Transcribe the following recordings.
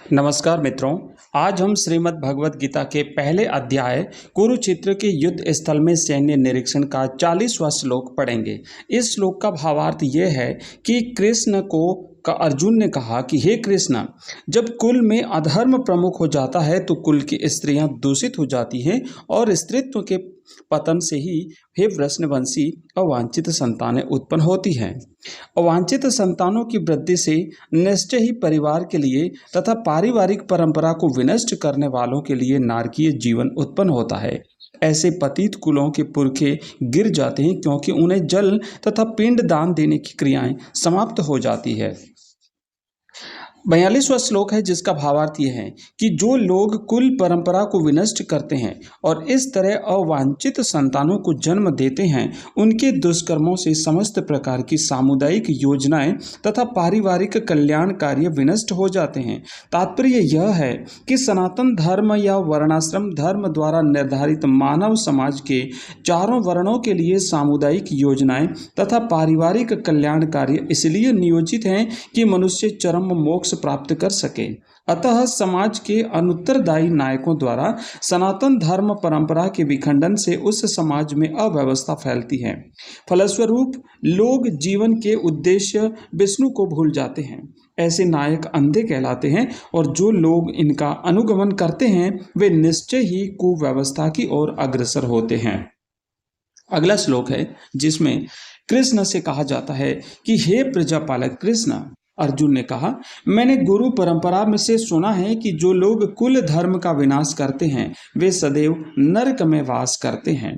नमस्कार मित्रों। आज हम श्रीमद् भगवत गीता के पहले अध्याय कुरुक्षेत्र के युद्ध स्थल में सैन्य निरीक्षण का 40वां श्लोक पढ़ेंगे। इस श्लोक का भावार्थ यह है कि कृष्ण को अर्जुन ने कहा कि हे कृष्ण, जब कुल में अधर्म प्रमुख हो जाता है तो कुल की स्त्रियां दूषित हो जाती हैं और स्त्रीत्व के पतन से ही हे वृषणवंशी अवांछित संतानें उत्पन्न होती हैं। अवांछित संतानों की वृद्धि से निश्चय ही परिवार के लिए तथा पारिवारिक परंपरा को विनष्ट करने वालों के लिए नारकीय जीवन उत्पन्न होता है। ऐसे पतित कुलों के पुरखे गिर जाते हैं क्योंकि उन्हें जल तथा पिंड दान देने की क्रियाएं समाप्त हो जाती है। 42वां श्लोक है जिसका भावार्थ यह है कि जो लोग कुल परंपरा को विनष्ट करते हैं और इस तरह अवांछित संतानों को जन्म देते हैं, उनके दुष्कर्मों से समस्त प्रकार की सामुदायिक योजनाएं तथा पारिवारिक कल्याण कार्य विनष्ट हो जाते हैं। तात्पर्य यह है कि सनातन धर्म या वर्णाश्रम धर्म द्वारा निर्धारित मानव समाज के चारों वर्णों के लिए सामुदायिक योजनाएं तथा पारिवारिक कल्याण कार्य इसलिए नियोजित हैं कि मनुष्य चरम मोक्ष प्राप्त कर सके। अतः समाज के अनुत्तरदायी नायकों द्वारा सनातन धर्म परंपरा के विखंडन से उस समाज में अव्यवस्था फैलती है। फलस्वरूप लोग जीवन के उद्देश्य विष्णु को भूल जाते हैं। ऐसे नायक अंधे कहलाते हैं और जो लोग इनका अनुगमन करते हैं वे निश्चय ही कुव्यवस्था की ओर अग्रसर होते हैं। अगला श्लोक है जिसमें कृष्ण से कहा जाता है कि हे प्रजापालक कृष्ण। अर्जुन ने कहा, मैंने गुरु परंपरा में से सुना है कि जो लोग कुल धर्म का विनाश करते हैं वे सदैव नरक में वास करते हैं।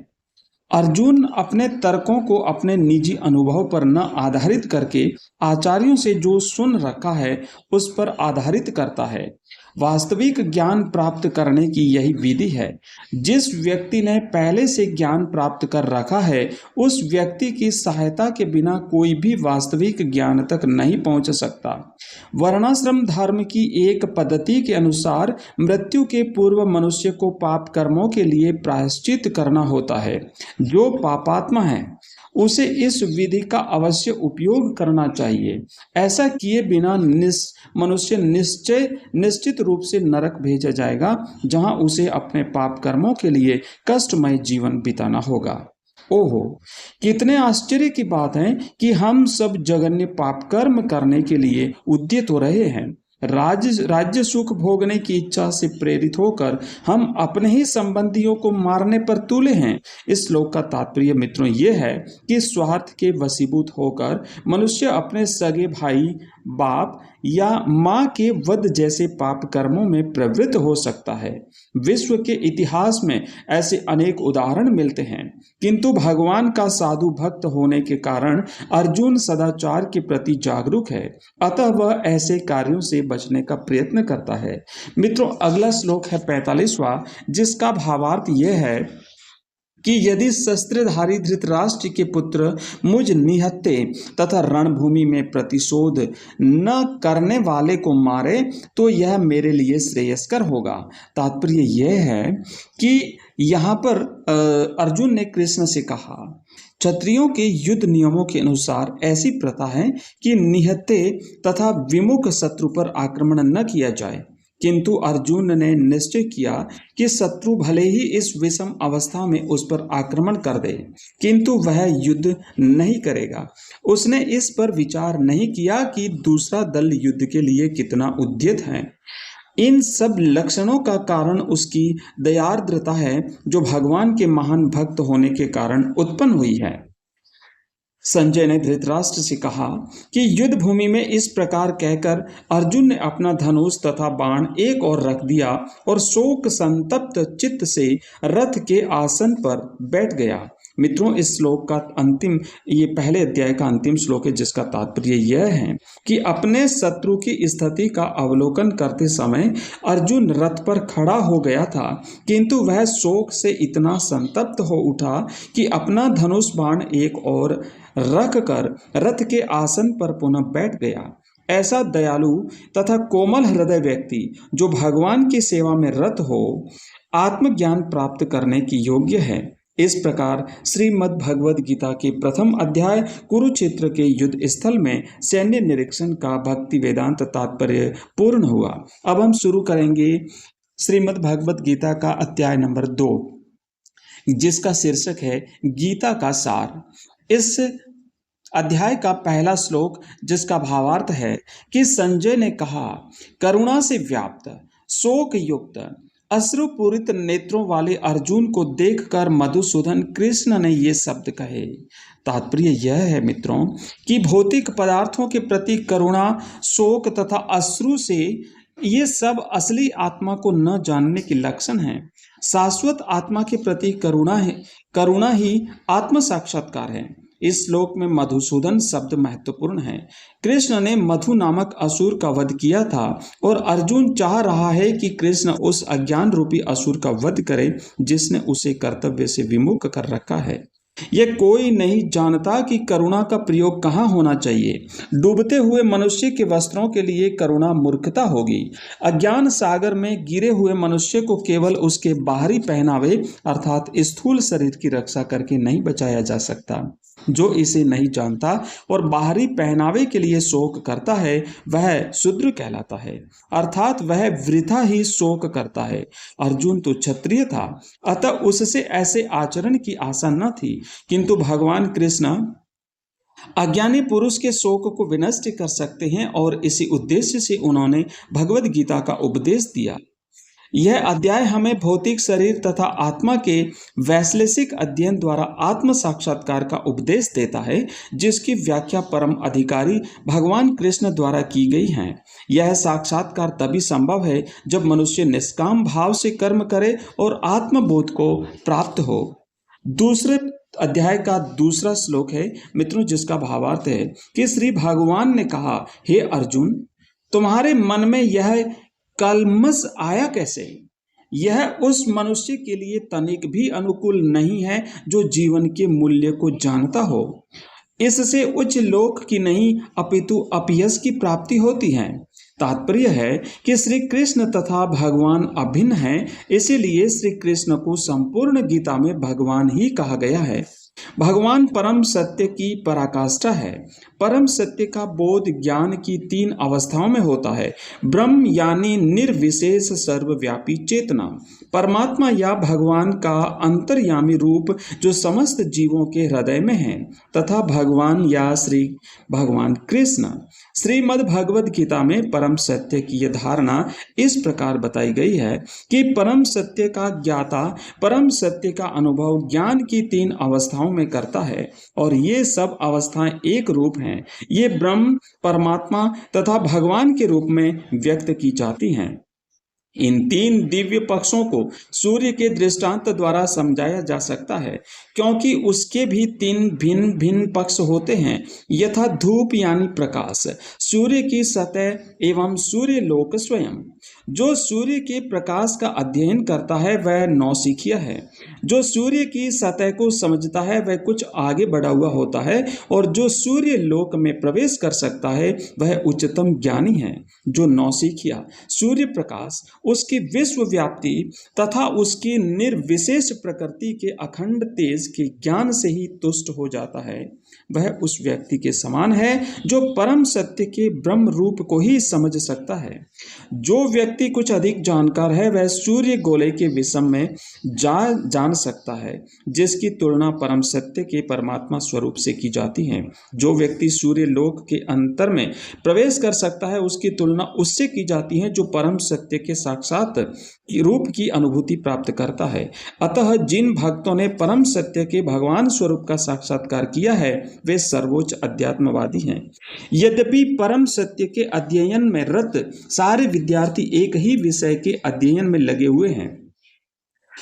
अर्जुन अपने तर्कों को अपने निजी अनुभव पर न आधारित करके आचार्यों से जो सुन रखा है उस पर आधारित करता है। वास्तविक ज्ञान प्राप्त करने की यही विधि है। जिस व्यक्ति ने पहले से ज्ञान प्राप्त कर रखा है उस व्यक्ति की सहायता के बिना कोई भी वास्तविक ज्ञान तक नहीं पहुंच सकता। वर्णाश्रम धर्म की एक पद्धति के अनुसार मृत्यु के पूर्व मनुष्य को पाप कर्मों के लिए प्रायश्चित करना होता है। जो पापात्मा है उसे इस विधि का अवश्य उपयोग करना चाहिए। ऐसा किए बिना मनुष्य निश्चित रूप से नरक भेजा जाएगा, जहां उसे अपने पाप कर्मों के लिए कष्टमय जीवन बिताना होगा। ओहो, कितने आश्चर्य की बात है कि हम सब जघन्य पाप कर्म करने के लिए उद्यत हो रहे हैं। राज्य सुख भोगने की इच्छा से प्रेरित होकर हम अपने ही संबंधियों को मारने पर तुले हैं। इस श्लोक का तात्पर्य मित्रों यह है कि स्वार्थ के वशीभूत होकर मनुष्य अपने सगे भाई, बाप या माँ के वध जैसे पाप कर्मों में प्रवृत्त हो सकता है। विश्व के इतिहास में ऐसे अनेक उदाहरण मिलते हैं, किंतु भगवान का साधु भक्त होने के कारण अर्जुन सदाचार के प्रति जागरूक है। अतः वह ऐसे कार्यों से बचने का प्रयत्न करता है। मित्रों, अगला श्लोक है 45वां जिसका भावार्थ यह है कि यदि शस्त्रधारी धृतराष्ट्र के पुत्र मुझ निहत्थे तथा रणभूमि में प्रतिशोध न करने वाले को मारे तो यह मेरे लिए श्रेयस्कर होगा। तात्पर्य यह है कि यहाँ पर अर्जुन ने कृष्ण से कहा, क्षत्रियों के युद्ध नियमों के अनुसार ऐसी प्रथा है कि निहत्थे तथा विमुख शत्रु पर आक्रमण न किया जाए, किंतु अर्जुन ने निश्चय किया कि शत्रु भले ही इस विषम अवस्था में उस पर आक्रमण कर दे किंतु वह युद्ध नहीं करेगा। उसने इस पर विचार नहीं किया कि दूसरा दल युद्ध के लिए कितना उद्यत है। इन सब लक्षणों का कारण उसकी दयार्द्रता है जो भगवान के महान भक्त होने के कारण उत्पन्न हुई है। संजय ने धृतराष्ट्र से कहा कि युद्ध भूमि में इस प्रकार कहकर अर्जुन ने अपना धनुष तथा बाण एक ओर रख दिया और शोक संतप्त चित्त से रथ के आसन पर बैठ गया। मित्रों, इस श्लोक का ये पहले अध्याय का अंतिम श्लोक है जिसका तात्पर्य यह है कि अपने शत्रु की स्थिति का अवलोकन करते समय अर्जुन रथ पर खड़ा हो गया था, किंतु वह शोक से इतना संतप्त हो उठा कि अपना धनुष बाण एक ओर रख कर रथ के आसन पर पुनः बैठ गया। ऐसा दयालु तथा कोमल हृदय व्यक्ति जो भगवान की सेवा में रत हो आत्मज्ञान प्राप्त करने की योग्य है। इस प्रकार श्रीमद् भगवद गीता के प्रथम अध्याय कुरुक्षेत्र के युद्ध स्थल में सैन्य निरीक्षण का भक्ति वेदांत तात्पर्य पूर्ण हुआ। अब हम शुरू करेंगे श्रीमद् भगवद गीता का अध्याय नंबर 2, जिसका शीर्षक है गीता का सार। इस अध्याय का पहला श्लोक, जिसका भावार्थ है कि संजय ने कहा, करुणा से व्याप्त, शोक युक्त, अश्रुपूरित नेत्रों वाले अर्जुन को देखकर मधुसूदन कृष्ण ने ये शब्द कहे। तात्पर्य यह है मित्रों कि भौतिक पदार्थों के प्रति करुणा, शोक तथा अश्रु से ये सब असली आत्मा को न जानने के लक्षण हैं। शाश्वत आत्मा के प्रति करुणा ही आत्म साक्षात्कार है। इस श्लोक में मधुसूदन शब्द महत्वपूर्ण है। कृष्ण ने मधु नामक असुर का वध किया था और अर्जुन चाह रहा है कि कृष्ण उस अज्ञान रूपी असुर का वध करे जिसने उसे कर्तव्य से विमुख कर रखा है। यह कोई नहीं जानता कि करुणा का प्रयोग कहाँ होना चाहिए। डूबते हुए मनुष्य के वस्त्रों के लिए करुणा मूर्खता होगी। अज्ञान सागर में गिरे हुए मनुष्य को केवल उसके बाहरी पहनावे अर्थात स्थूल शरीर की रक्षा करके नहीं बचाया जा सकता। जो इसे नहीं जानता और बाहरी पहनावे के लिए शोक करता है वह शूद्र कहलाता है, अर्थात वह वृथा ही शोक करता है। अर्जुन तो क्षत्रिय था, अतः उससे ऐसे आचरण की आशा न थी, किंतु भगवान कृष्ण अज्ञानी पुरुष के शोक को विनष्ट कर सकते हैं और इसी उद्देश्य से उन्होंने भगवद गीता का उपदेश दिया। यह अध्याय हमें भौतिक शरीर तथा आत्मा के वैश्लेषिक अध्ययन द्वारा आत्म साक्षात्कार का उपदेश देता है, जिसकी व्याख्या परम अधिकारी भगवान कृष्ण द्वारा की गई है। यह साक्षात्कार तभी संभव है जब मनुष्य निष्काम भाव से कर्म करे और आत्मबोध को प्राप्त हो। दूसरे अध्याय का दूसरा श्लोक है मित्रों, जिसका भावार्थ है कि श्री भगवान ने कहा, हे अर्जुन, तुम्हारे मन में यह कलमश आया कैसे? यह उस मनुष्य के लिए तनिक भी अनुकूल नहीं है जो जीवन के मूल्य को जानता हो। इससे उच्च लोक की नहीं अपितु अपयश की प्राप्ति होती है। तात्पर्य है कि श्री कृष्ण तथा भगवान अभिन्न हैं, इसीलिए श्री कृष्ण को संपूर्ण गीता में भगवान ही कहा गया है। भगवान परम सत्य की पराकाष्ठा है। परम सत्य का बोध ज्ञान की 3 अवस्थाओं में होता है। ब्रह्म यानी निर्विशेष सर्वव्यापी चेतना, परमात्मा या भगवान का अंतर्यामी रूप जो समस्त जीवों के हृदय में है, तथा भगवान या श्री भगवान कृष्ण। श्रीमद् भगवद गीता में परम सत्य की यह धारणा इस प्रकार बताई गई है कि परम सत्य का ज्ञाता परम सत्य का अनुभव ज्ञान की 3 अवस्थाओं में करता है और ये सब अवस्थाएं एक रूप हैं। ये ब्रह्म, परमात्मा तथा भगवान के रूप में व्यक्त की जाती हैं। इन 3 दिव्य पक्षों को सूर्य के दृष्टांत द्वारा समझाया जा सकता है, क्योंकि उसके भी 3 भिन्न भिन्न पक्ष होते हैं, यथा धूप यानी प्रकाश, सूर्य की सतह एवं सूर्य लोक स्वयं। जो सूर्य के प्रकाश का अध्ययन करता है वह नौसिखिया है। जो सूर्य की सतह को समझता है वह कुछ आगे बढ़ा हुआ होता है, और जो सूर्य लोक में प्रवेश कर सकता है वह उच्चतम ज्ञानी है। जो नौसिखिया सूर्य प्रकाश, उसकी विश्व व्याप्ति तथा उसकी निर्विशेष प्रकृति के अखंड तेज के ज्ञान से ही तुष्ट हो जाता है, वह उस व्यक्ति के समान है जो परम सत्य के ब्रह्म रूप को ही समझ सकता है। जो व्यक्ति कुछ अधिक जानकार है वह सूर्य गोले के विषय में जान सकता है, जिसकी तुलना परम सत्य के परमात्मा स्वरूप से की जाती है। जो व्यक्ति सूर्य लोक के अंतर में प्रवेश कर सकता है उसकी तुलना उससे की जाती है जो परम सत्य के साक्षात रूप की अनुभूति प्राप्त करता है। अतः जिन भक्तों ने परम सत्य के भगवान स्वरूप का साक्षात्कार किया है वे सर्वोच्च अध्यात्मवादी हैं। यद्यपि परम सत्य के अध्ययन में रत सारे विद्यार्थी एक ही विषय के अध्ययन में लगे हुए हैं।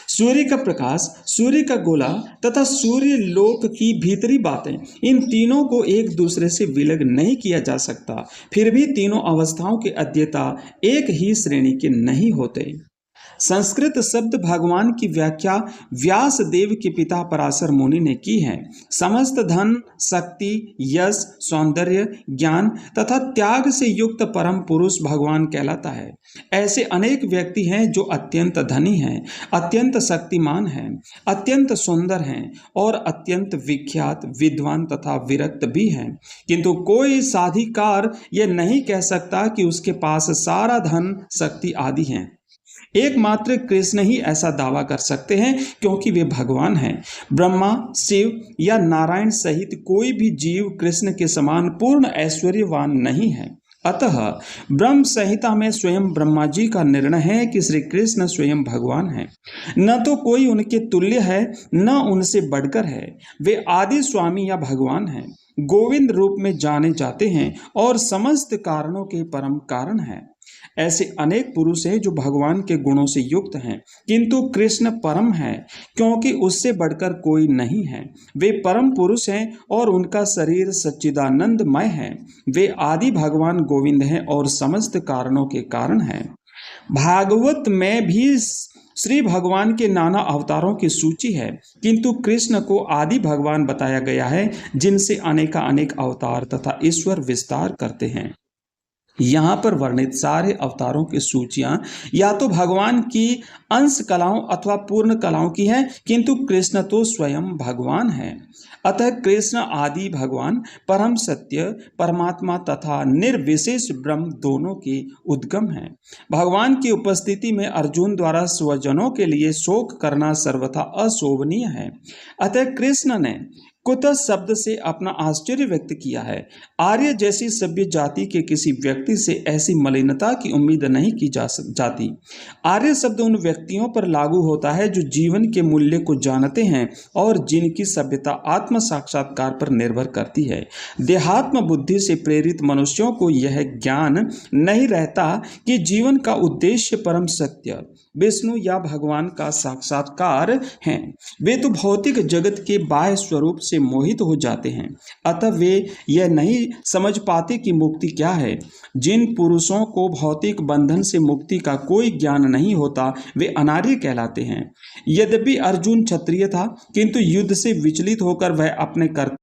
सूर्य का प्रकाश, सूर्य का गोला तथा सूर्य लोक की भीतरी बातें, इन तीनों को एक दूसरे से विलग नहीं किया जा सकता। फिर भी तीनों अवस्थाओं के अध्येता एक ही श्रेणी के नहीं होते। संस्कृत शब्द भगवान की व्याख्या व्यास देव के पिता पराशर मुनि ने की है। समस्त धन, शक्ति, यश, सौंदर्य, ज्ञान तथा त्याग से युक्त परम पुरुष भगवान कहलाता है। ऐसे अनेक व्यक्ति हैं जो अत्यंत धनी हैं, अत्यंत शक्तिमान हैं, अत्यंत सुंदर हैं और अत्यंत विख्यात, विद्वान तथा विरक्त भी हैं, किंतु कोई साधिकार यह नहीं कह सकता कि उसके पास सारा धन, शक्ति आदि हैं। एकमात्र कृष्ण ही ऐसा दावा कर सकते हैं, क्योंकि वे भगवान हैं। ब्रह्मा, शिव या नारायण सहित कोई भी जीव कृष्ण के समान पूर्ण ऐश्वर्यवान नहीं है। अतः ब्रह्म संहिता में स्वयं ब्रह्मा जी का निर्णय है कि श्री कृष्ण स्वयं भगवान हैं। न तो कोई उनके तुल्य है, न उनसे बढ़कर है। वे आदि स्वामी या भगवान हैं, गोविंद रूप में जाने जाते हैं और समस्त कारणों के परम कारण हैं। ऐसे अनेक पुरुष हैं जो भगवान के गुणों से युक्त हैं, किंतु कृष्ण परम है, क्योंकि उससे बढ़कर कोई नहीं है। वे परम पुरुष हैं और उनका शरीर सच्चिदानंदमय है। वे आदि भगवान गोविंद हैं और समस्त कारणों के कारण हैं। भागवत में भी श्री भगवान के नाना अवतारों की सूची है, किंतु कृष्ण को आदि भगवान बताया गया है, जिनसे अनेक अवतार तथा ईश्वर विस्तार करते हैं। यहाँ पर वर्णित सारे अवतारों की सूचियां या तो भगवान की अंश कलाओं अथवा पूर्ण कलाओं की हैं, किंतु कृष्ण तो स्वयं भगवान हैं। अतः कृष्ण आदि भगवान, परम सत्य, परमात्मा तथा निर्विशेष ब्रह्म दोनों के उद्गम हैं। भगवान की उपस्थिति में अर्जुन द्वारा स्वजनों के लिए शोक करना सर्वथा अशोभनीय है। अतः कृष्ण ने कुतः शब्द से अपना आश्चर्य व्यक्त किया है। आर्य जैसी सभ्य जाति के किसी व्यक्ति से ऐसी मलिनता की उम्मीद नहीं की जाती। आर्य शब्द उन व्यक्तियों पर लागू होता है जो जीवन के मूल्य को जानते हैं और जिनकी सभ्यता आत्म साक्षात्कार पर निर्भर करती है। देहात्म बुद्धि से प्रेरित मनुष्यों को यह ज्ञान नहीं रहता कि जीवन का उद्देश्य परम सत्य, विष्णु या भगवान का साक्षात्कार है। वे तो भौतिक जगत के बाह्य स्वरूप से मोहित हो जाते हैं। अतः वे यह नहीं समझ पाते कि मुक्ति क्या है। जिन पुरुषों को भौतिक बंधन से मुक्ति का कोई ज्ञान नहीं होता, वे अनार्य कहलाते हैं। यद्यपि अर्जुन क्षत्रिय था, किंतु युद्ध से विचलित होकर वह अपने कर्तव्य